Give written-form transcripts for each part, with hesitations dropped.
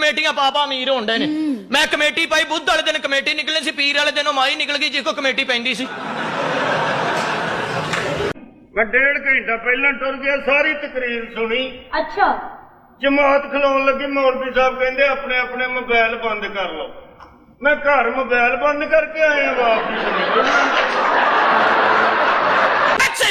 कमेटियां पापा अमीर होंदे ने। मैं कमेटी पाई, बुध वाले दिन कमेटी निकली सी, पीर वाले दिन माई निकल गई जिस को कमेटी पैंदी सी। मैं 1.5 घंटा पहला टुर गया, सारी तकरीर सुनी। अच्छा जमात खिलाउन लगी, मौलवी साहब कहंदे अपने अपने मोबाइल बंद कर लो। मैं घर मोबाइल बंद करके आया वापस।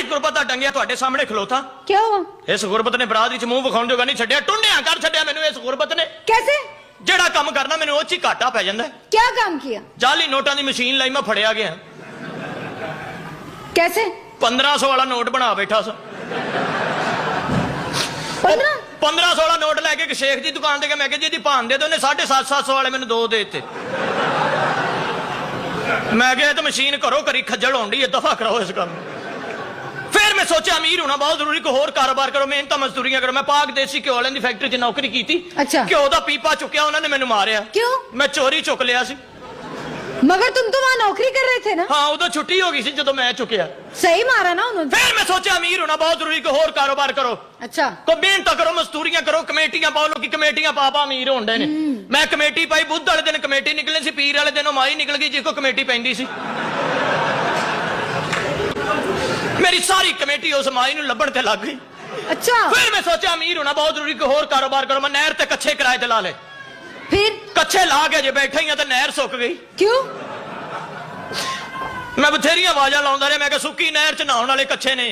गुरबत टंगिया तुहाडे सामने खलोता। क्या हुआ? इस गुरबत ने बरादरी च मुंह विखाउण जोगा नहीं छड्डिया, टुंडियां कर छड्डिया मैनू इस गुरबत ने। कैसे? जेड़ा काम करना मैनू ओह च ही घाटा पै जांदा है। क्या काम किया? जाली नोटां दी मशीन लाई, मैं फड़िया गया। कैसे? 1500 वाला नोट बना बैठा सा। 1500 वाला नोट लैके एक शेख दी दुकान ते गया, मैं जी भान दे दो, उन्हें 750 वाले मैनू 2 दे दित्ते। मैं गया तो मशीन घरों करी खज्जल होंदी है, दफा कराओ इस काम। फिर मैं सोचा अमीर होना बहुत जरूरी, कोई होर कारोबार करो, मेहनत मजदूरियां करो। मैं पाक देसी घ्यो वाले दी फैक्ट्री च नौकरी की थी। अच्छा। घ्यो दा पीपा चुक्या, उन्होंने मैनू मारिया। क्यों? मैं चोरी चुक लिया सी। मगर तुम तो वहाँ नौकरी कर रहे थे ना? हाँ, उदो छुट्टी हो गई सी जदों मैं चुकिया। सही मारा ना उन्होंने। फिर मैं सोचा अमीर होना बहुत जरूरी, कोई होर कारोबार करो। अच्छा। कोई मेहनत करो, मजदूरियां करो, कमेटियां पाओ। लोग कमेटियां पापा अमीर होंदे ने। मैं कमेटी पाई, बुध वाले दिन कमेटी निकली सी, पीर वाले दिन माई निकल गई जिस को कमेटी पैंदी सी। मेरी सारी कमेटी उस माई नूं लभण ते लग गई। अच्छा। फिर मैं सोचा अमीर होना बहुत जरूरी, कोई होर कारोबार करो। मैं नहर ते कच्छे किराए ते ला ले। फिर कच्छे ला के जे बैठा ही तो नहर सुक गई। क्यों? मैं बथेरियां आवाजा लाउंदा रहा, मैं कहा सुक्की नहर च नहाउण वाले कच्छे ने,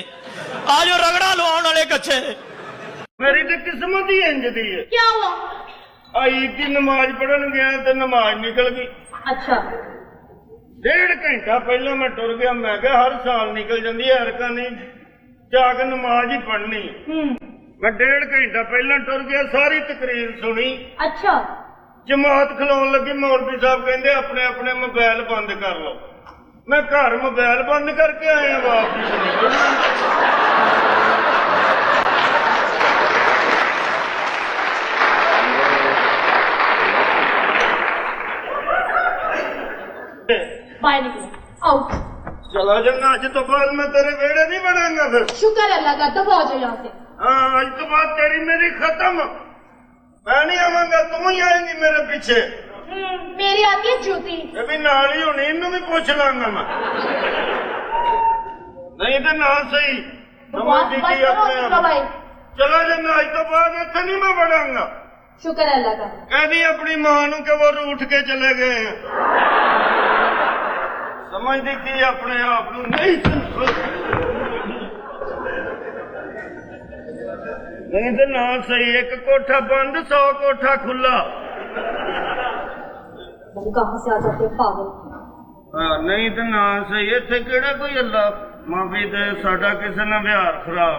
आ जाओ रगड़ा लवाउण वाले कच्छे ने। मेरी तो किस्मत ही इंज दी है। क्या हुआ? ईद की नमाज पढ़न गया तो नमाज निकल गई। अच्छा। 1.5 घंटा पहला मैं टुर गया, मैं क्या हर साल निकल जाती है, हरका नहीं जाके नमाज ही पढ़नी। मैं 1.5 घंटा पहला टुर गया, सारी तकरीर सुनी। अच्छा। जमात खिलाउन लगी, मौलवी साहब कहंदे अपने अपने मोबाइल बंद कर लो। मैं घर मोबाइल बंद करके आया वापस। बाहर निकलो, आउट। चला जाना, आज तो बाद मैं तेरे वेड़े नहीं बढ़ाऊंगा फिर। शुक्र अल्लाह का, दफा हो जाओ यहाँ से। हाँ, आज तो बात तेरी मेरी खत्म। मैं नहीं आवांगा, तू ही आएंगी मेरे पीछे। मेरी आती है जूती। ये भी नाल ही होनी, इन्नू भी पूछ लांगा मैं। नहीं तो ना सही समझ दी अपने आप। चला जाना, आज तो बाद इतने नहीं मैं बढ़ाऊंगा। शुक्र अल्लाह का। कह दी अपनी मां नू कि वो रूठ के चले गए हैं। समझ दी थी अपने आप नू नहीं। नहीं तो ना सही, एक कोठा बंद 100 कोठा खुला। कहाँ से आ जाते पागल। हाँ, नहीं तो ना सही, इत्थे केड़ा कोई अल्लाह माफी दे, साडा किसी ने व्यवहार खराब।